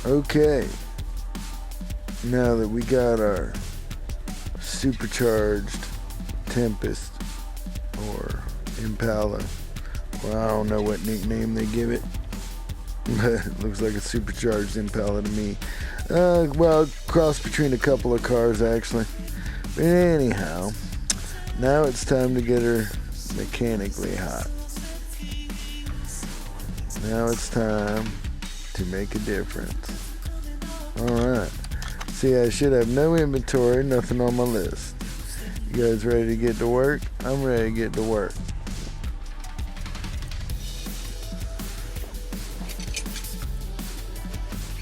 Okay, now that we got our supercharged Tempest or Impala, well, I don't know what nickname they give it, but it looks like a supercharged Impala to me. Well, cross between a couple of cars actually. But anyhow, now it's time to get her mechanically hot. Now it's time to make a difference. Alright. See, I should have no inventory, nothing on my list. You guys ready to get to work? I'm ready to get to work.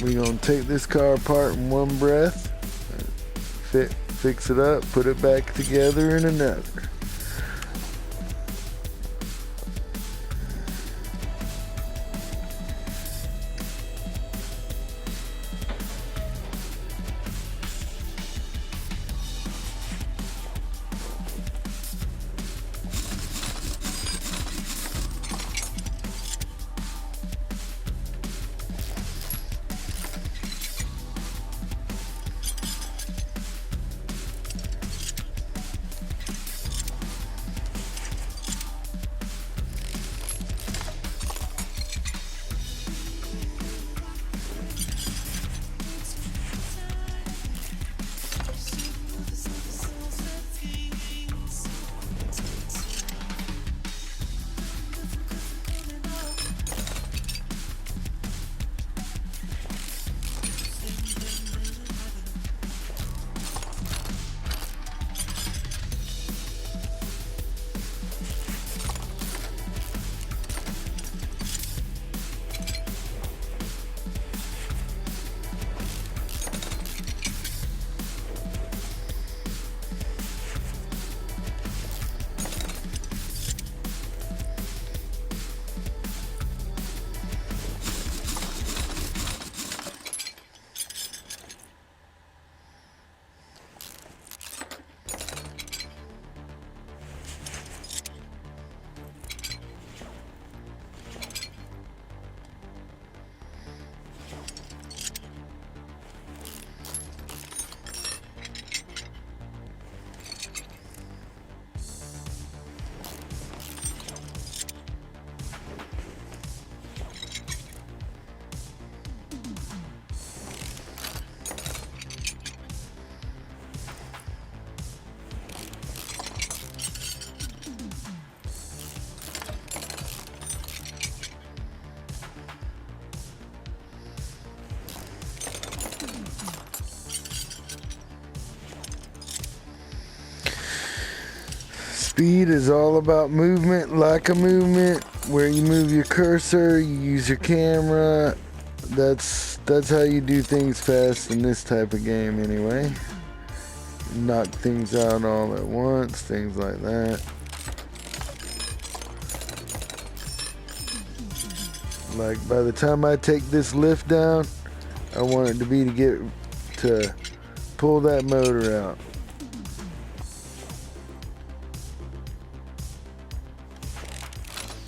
We're going to take this car apart in one breath, fix it up, put it back together in another. Speed is all about movement, lack of movement, where you move your cursor, you use your camera. That's how you do things fast in this type of game anyway. Knock things out all at once, things like that. Like by the time I take this lift down, I want it to be to pull that motor out.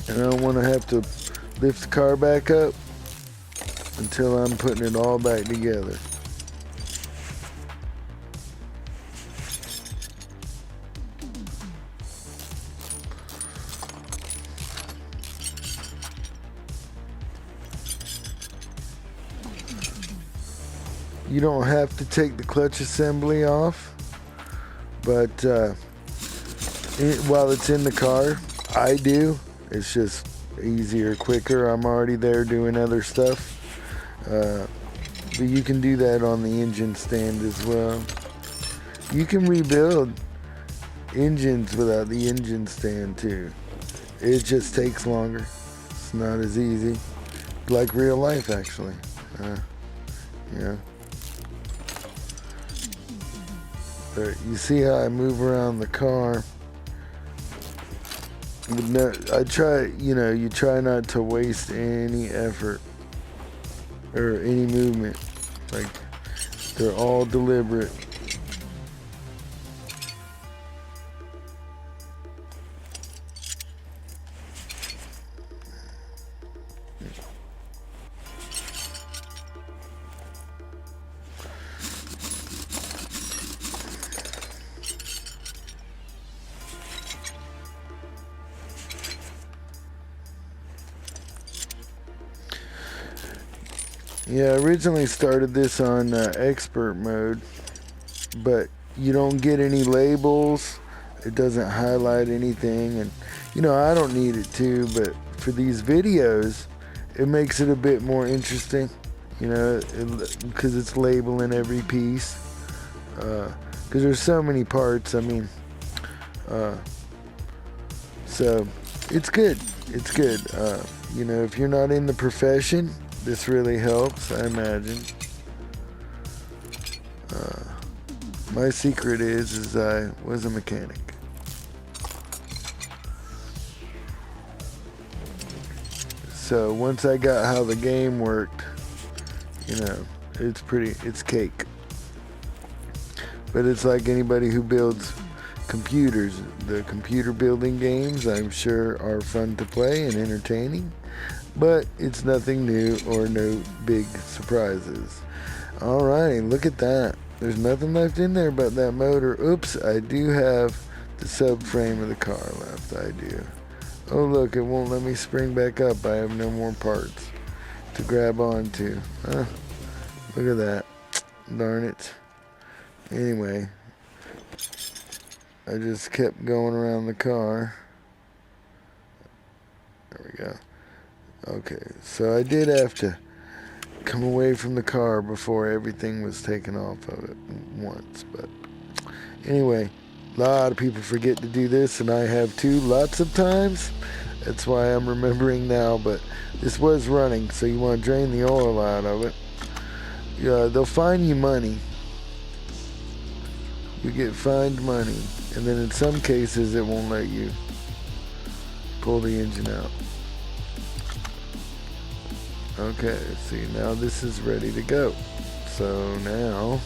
And I don't want to have to lift the car back up until I'm putting it all back together. You don't have to take the clutch assembly off, but while it's in the car, I do. It's just easier, quicker. I'm already there doing other stuff. But you can do that on the engine stand as well. You can rebuild engines without the engine stand too. It just takes longer. It's not as easy. Like real life, actually. Yeah. But you see how I move around the car. No, you try not to waste any effort or any movement. Like, they're all deliberate. Yeah, I originally started this on expert mode, but you don't get any labels. It doesn't highlight anything, and you know, I don't need it to, but for these videos, it makes it a bit more interesting, you know, because it's labeling every piece. Because there's so many parts, I mean, so it's good. It's good. You know, if you're not in the profession, this really helps, I imagine. My secret is I was a mechanic. So once I got how the game worked, you know, it's cake. But it's like anybody who builds computers. The computer building games, I'm sure, are fun to play and entertaining, but it's nothing new or no big surprises. Alrighty, look at that. There's nothing left in there but that motor. Oops, I do have the subframe of the car left. I do. Oh look, it won't let me spring back up. I have no more parts to grab onto. Look at that. Darn it. Anyway, I just kept going around the car. There we go. Okay, so I did have to come away from the car before everything was taken off of it once. But anyway, a lot of people forget to do this, and I have too, lots of times. That's why I'm remembering now, but this was running, so you want to drain the oil out of it. Yeah, they'll fine you money. You get fined money, and then in some cases it won't let you pull the engine out. Okay, see, now this is ready to go. So now,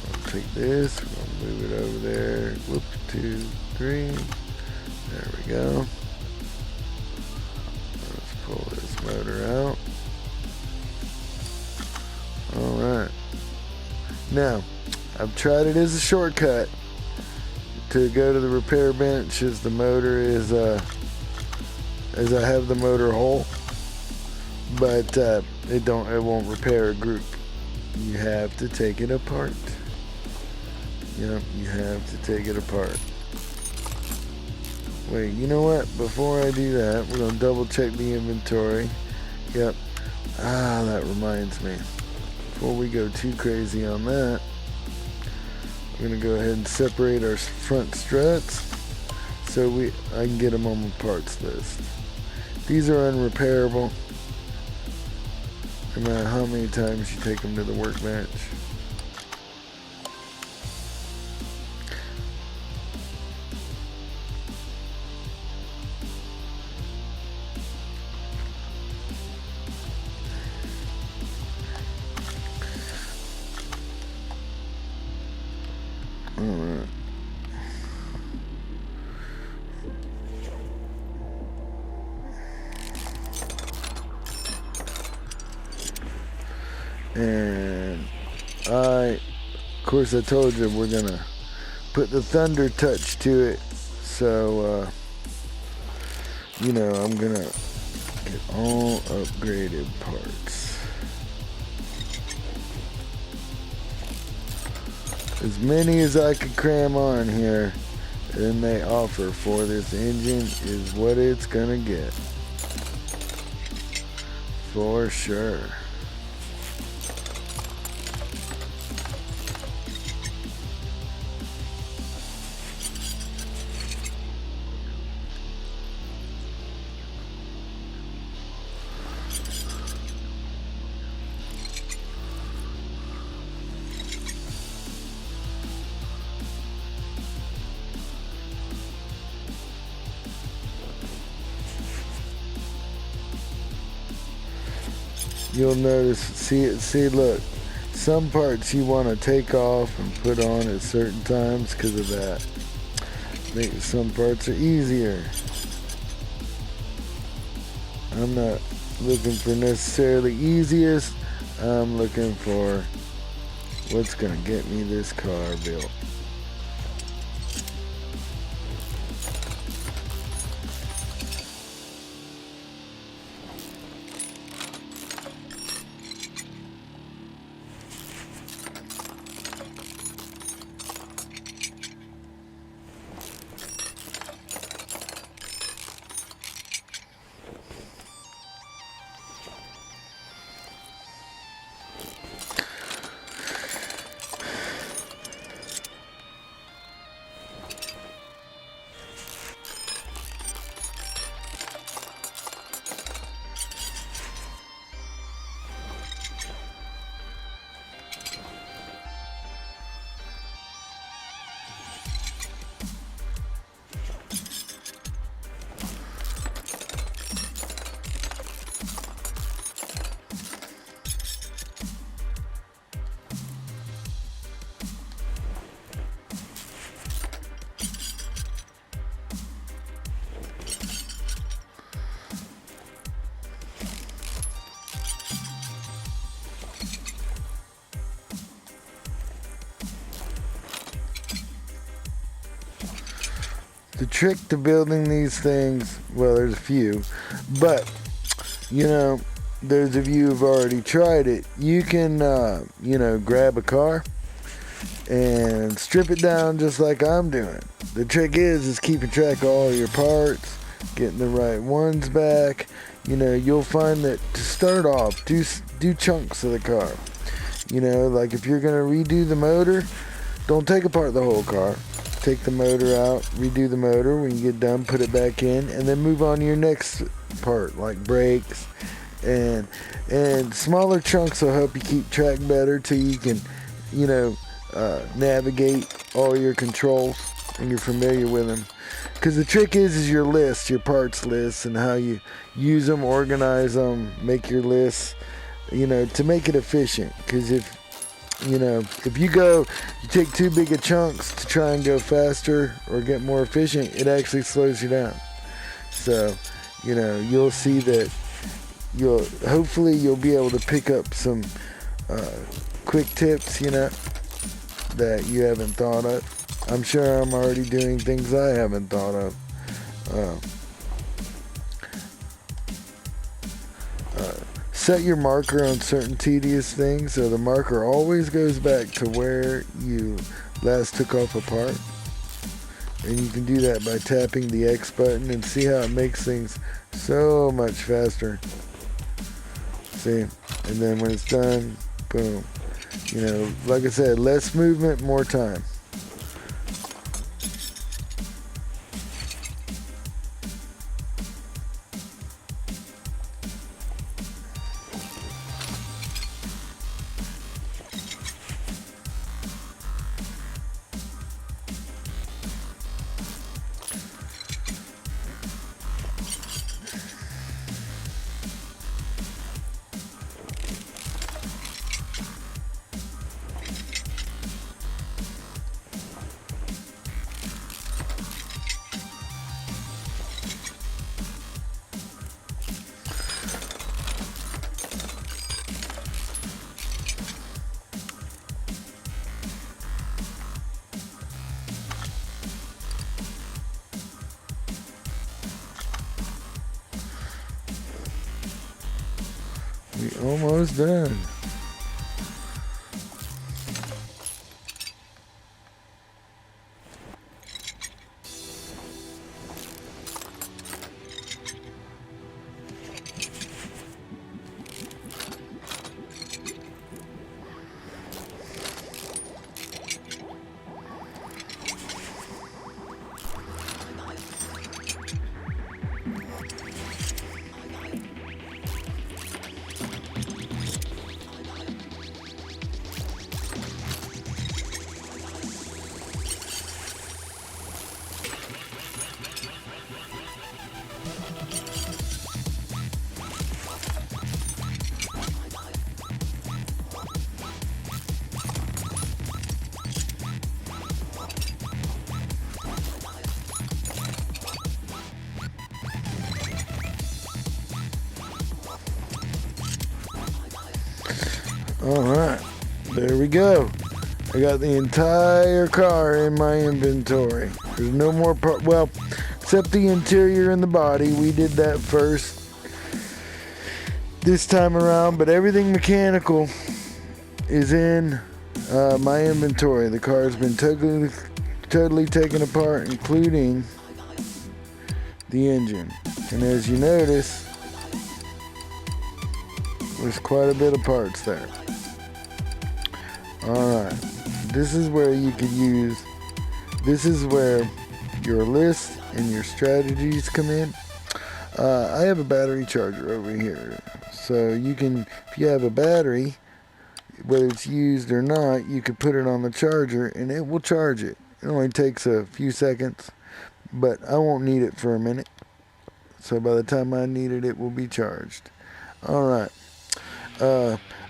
I'll take this, we'll move it over there. Whoop, 2, 3. There we go. Let's pull this motor out. Alright. Now, I've tried it as a shortcut to go to the repair bench as the motor is, as I have the motor whole. But it won't repair a group. You have to take it apart. Yep, you have to take it apart. Wait, you know what? Before I do that, we're gonna double check the inventory. Yep. That reminds me. Before we go too crazy on that, we're gonna go ahead and separate our front struts so I can get them on the parts list. These are unrepairable, no matter how many times you take them to the workbench. Alright. And of course I told you we're gonna put the thunder touch to it, so you know, I'm gonna get all upgraded parts, as many as I could cram on here, and they offer for this engine is what it's gonna get for sure. You'll notice, see, look, some parts you want to take off and put on at certain times because of that. Some parts are easier. I'm not looking for necessarily easiest. I'm looking for what's gonna get me this car built. The trick to building these things, well, there's a few, but you know, those of you who've already tried it, you can, grab a car and strip it down just like I'm doing. The trick is keeping track of all your parts, getting the right ones back. You'll find that to start off, do chunks of the car. Like if you're gonna redo the motor, don't take apart the whole car. Take the motor out, redo the motor. When you get done, put it back in, and then move on to your next part, like brakes. And smaller chunks will help you keep track better till you can, navigate all your controls and you're familiar with them. Because the trick is your list, your parts list, and how you use them, organize them, make your lists, to make it efficient. Because if you take too big of chunks to try and go faster or get more efficient, it actually slows you down. So, you'll see that hopefully you'll be able to pick up some quick tips, that you haven't thought of. I'm sure I'm already doing things I haven't thought of. Set your marker on certain tedious things so the marker always goes back to where you last took off a part. And you can do that by tapping the X button and see how it makes things so much faster. See? And then when it's done, boom. Like I said, less movement, more time. We almost done. Alright, there we go. I got the entire car in my inventory. There's no more part, well, except the interior and the body. We did that first this time around, but everything mechanical is in my inventory. The car's been totally taken apart, including the engine. And as you notice, there's quite a bit of parts there. Alright, this is where your list and your strategies come in. I have a battery charger over here. So you can, if you have a battery, whether it's used or not, you can put it on the charger and it will charge it. It only takes a few seconds, but I won't need it for a minute. So by the time I need it, it will be charged. Alright.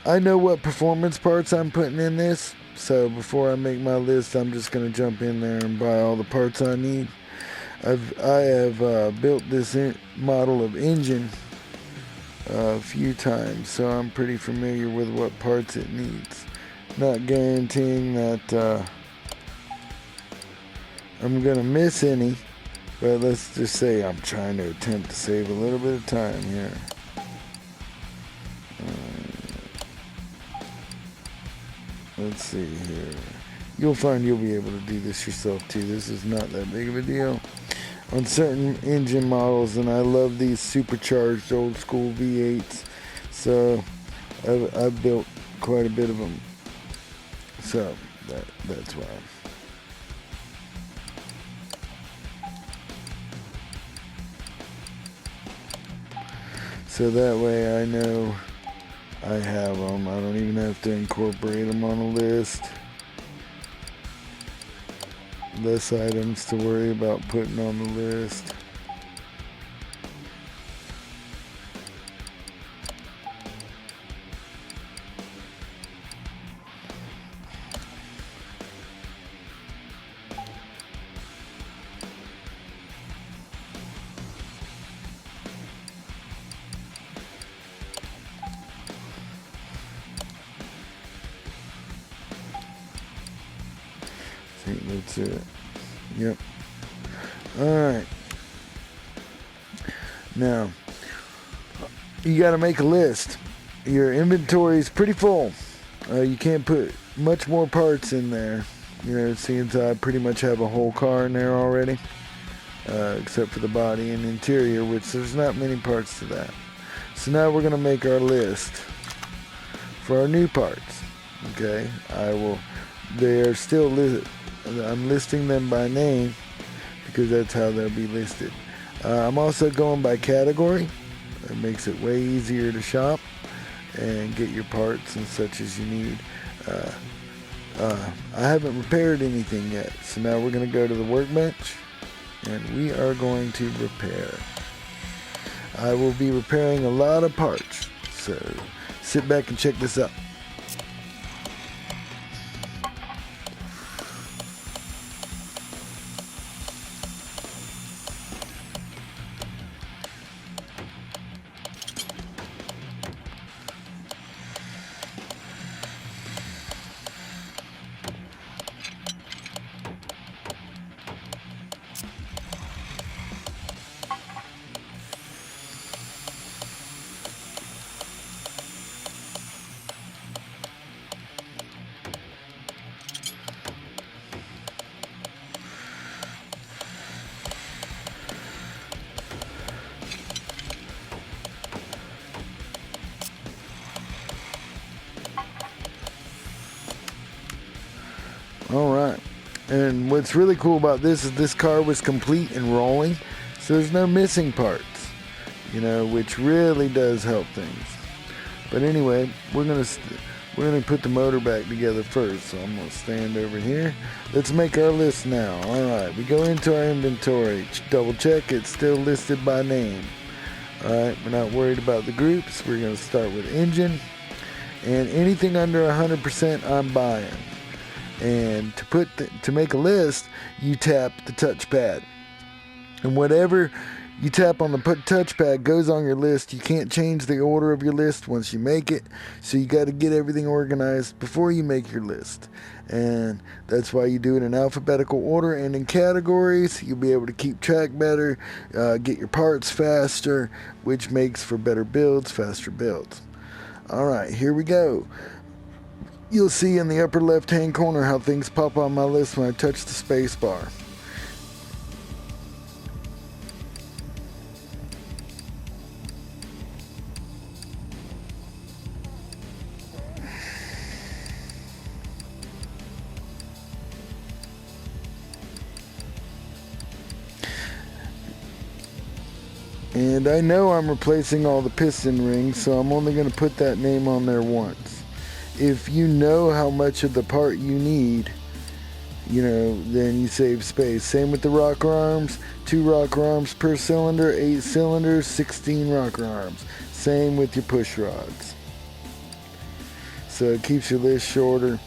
I know what performance parts I'm putting in this, so before I make my list, I'm just going to jump in there and buy all the parts I need. I have built this model of engine a few times, so I'm pretty familiar with what parts it needs. Not guaranteeing that I'm going to miss any, But let's just say I'm trying to attempt to save a little bit of time here. Let's see here. You'll find you'll be able to do this yourself too. This is not that big of a deal. On certain engine models, and I love these supercharged old school V8s, so I've built quite a bit of them. So that's why. So that way I know I have them. I don't even have to incorporate them on a list. Less items to worry about putting on the list. I think that's it. Yep. Alright. Now, you got to make a list. Your inventory is pretty full. You can't put much more parts in there. You know, since I pretty much have a whole car in there already. Except for the body and interior, which there's not many parts to that. So now we're going to make our list for our new parts. Okay. They are still listed. I'm listing them by name because that's how they'll be listed. I'm also going by category. It makes it way easier to shop and get your parts and such as you need. I haven't repaired anything yet, so now we're going to go to the workbench and we are going to repair. I will be repairing a lot of parts, so sit back and check this out. Alright, and what's really cool about this is this car was complete and rolling, so there's no missing parts, you know, which really does help things. But anyway, we're gonna put the motor back together first, so I'm gonna stand over here. Let's make our list now. Alright, we go into our inventory, double check it's still listed by name. Alright, we're not worried about the groups. We're gonna start with engine, and anything under 100% I'm buying. And to make a list, you tap the touchpad, and whatever you tap on the touchpad goes on your list. You can't change the order of your list once you make it, so you got to get everything organized before you make your list, and that's why you do it in alphabetical order and in categories. You'll be able to keep track better, get your parts faster, which makes for better builds, faster builds. Alright, here we go. You'll see in the upper left hand corner how things pop on my list when I touch the space bar. And I know I'm replacing all the piston rings, so I'm only going to put that name on there once. If you know how much of the part you need, you know, then you save space. Same with the rocker arms, 2 rocker arms per cylinder, 8 cylinders, 16 rocker arms. Same with your push rods. So it keeps your list shorter.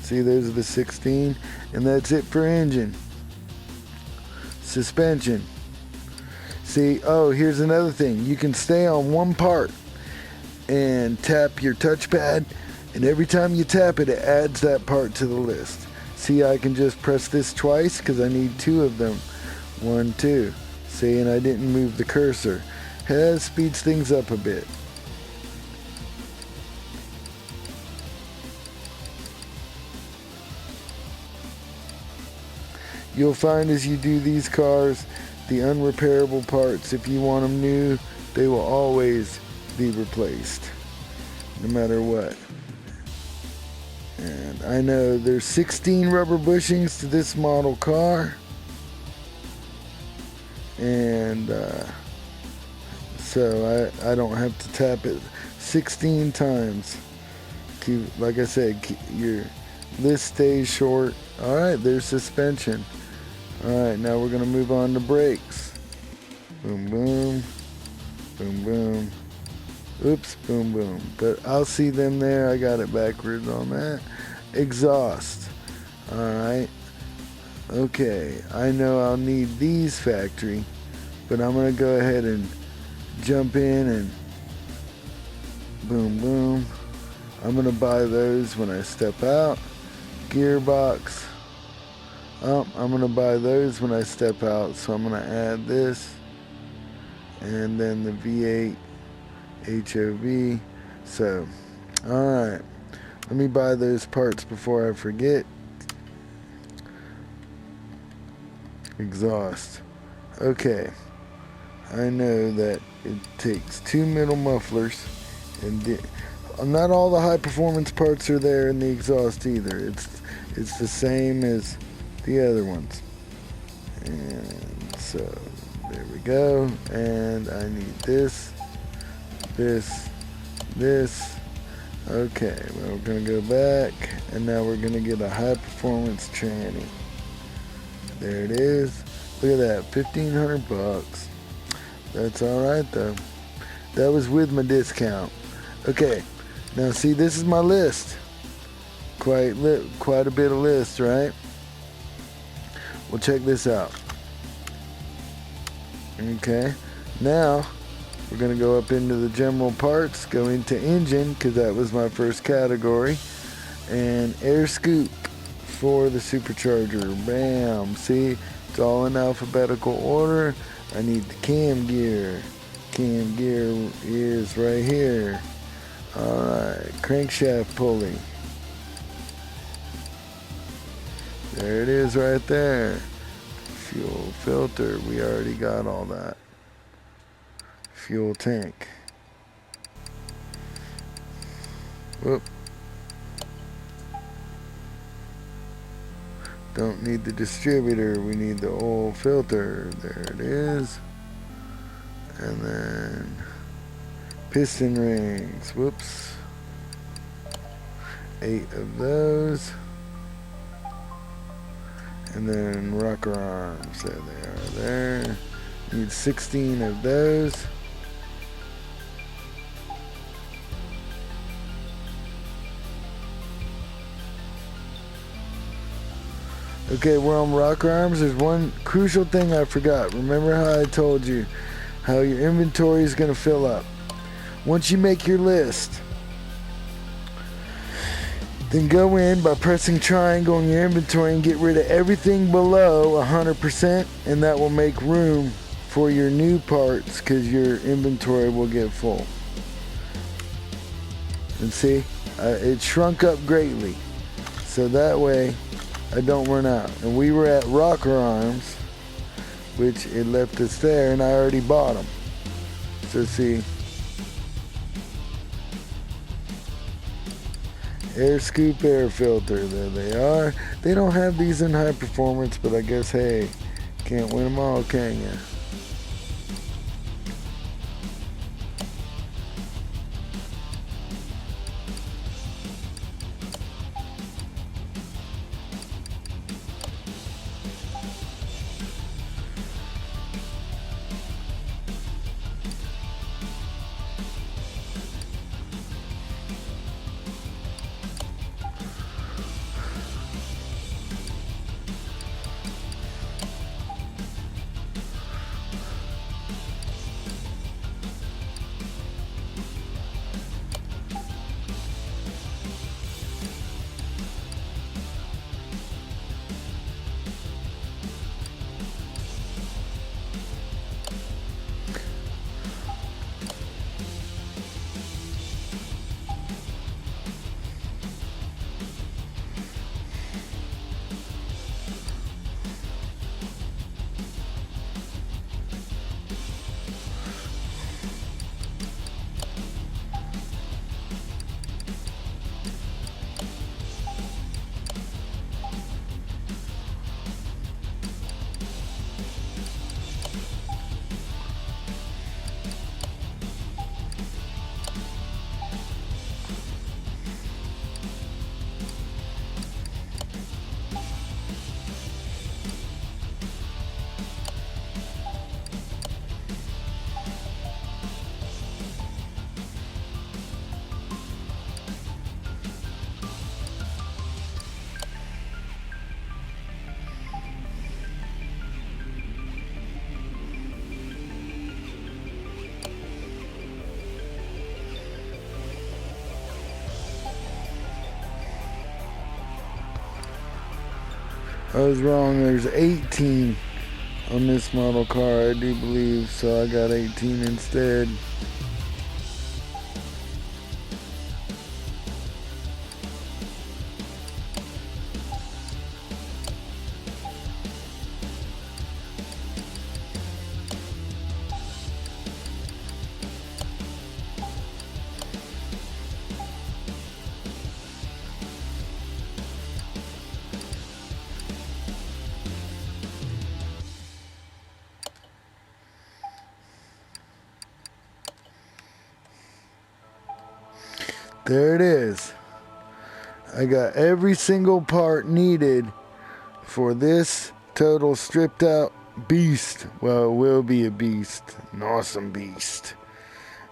See, those are the 16, and that's it for engine. Suspension. See, oh, here's another thing. You can stay on one part and tap your touchpad, and every time you tap it, it adds that part to the list. See, I can just press this twice because I need 2 of them. 1, 2. See, and I didn't move the cursor. That speeds things up a bit. You'll find as you do these cars, the unrepairable parts, if you want them new, they will always be replaced, no matter what. And I know there's 16 rubber bushings to this model car, and so I don't have to tap it 16 times. Like I said, your list stays short. All right, there's suspension. All right, now we're gonna move on to brakes. Boom, boom, boom, boom. Oops, boom, boom. But I'll see them there. I got it backwards on that. Exhaust. All right. Okay, I know I'll need these factory, but I'm gonna go ahead and jump in and boom, boom. I'm gonna buy those when I step out. Gearbox. I'm gonna buy those when I step out, so I'm gonna add this, and then the V8 HOV. So, alright, let me buy those parts before I forget. Exhaust. Okay, I know that it takes 2 middle mufflers, and not all the high performance parts are there in the exhaust either. It's the same as the other ones. And so there we go. And I need this. Okay, well, we're gonna go back, and now we're gonna get a high performance tranny. There it is. Look at that, 1,500 bucks. That's all right though. That was with my discount. Okay, now see, this is my list. Quite a bit of list, right? Well, check this out. Okay, now we're gonna go up into the general parts, go into engine, because that was my first category, and air scoop for the supercharger. Bam! See, it's all in alphabetical order. I need the cam gear. Cam gear is right here. Alright, crankshaft pulley. There it is right there. Fuel filter, we already got all that. Fuel tank. Whoop. Don't need the distributor, we need the oil filter. There it is. And then piston rings. Whoops. 8 of those. And then rocker arms. There they are there. Need 16 of those. Okay, we're on rocker arms. There's one crucial thing I forgot. Remember how I told you how your inventory is going to fill up? Once you make your list, then go in by pressing triangle in your inventory and get rid of everything below 100%, and that will make room for your new parts, because your inventory will get full. And see, it shrunk up greatly, so that way I don't run out. And we were at rocker arms, which it left us there, and I already bought them. So see, air scoop, air filter, there they are. They don't have these in high performance, but I guess, hey, can't win them all, can ya? I was wrong. There's 18 on this model car, I do believe, so I got 18 instead. There it is. I got every single part needed for this total stripped out beast. Well, it will be a beast. An awesome beast.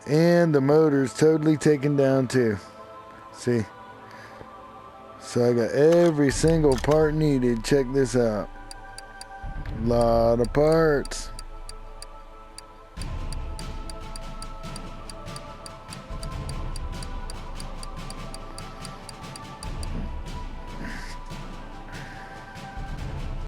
And the motor's totally taken down too. See? So I got every single part needed. Check this out. Lot of parts.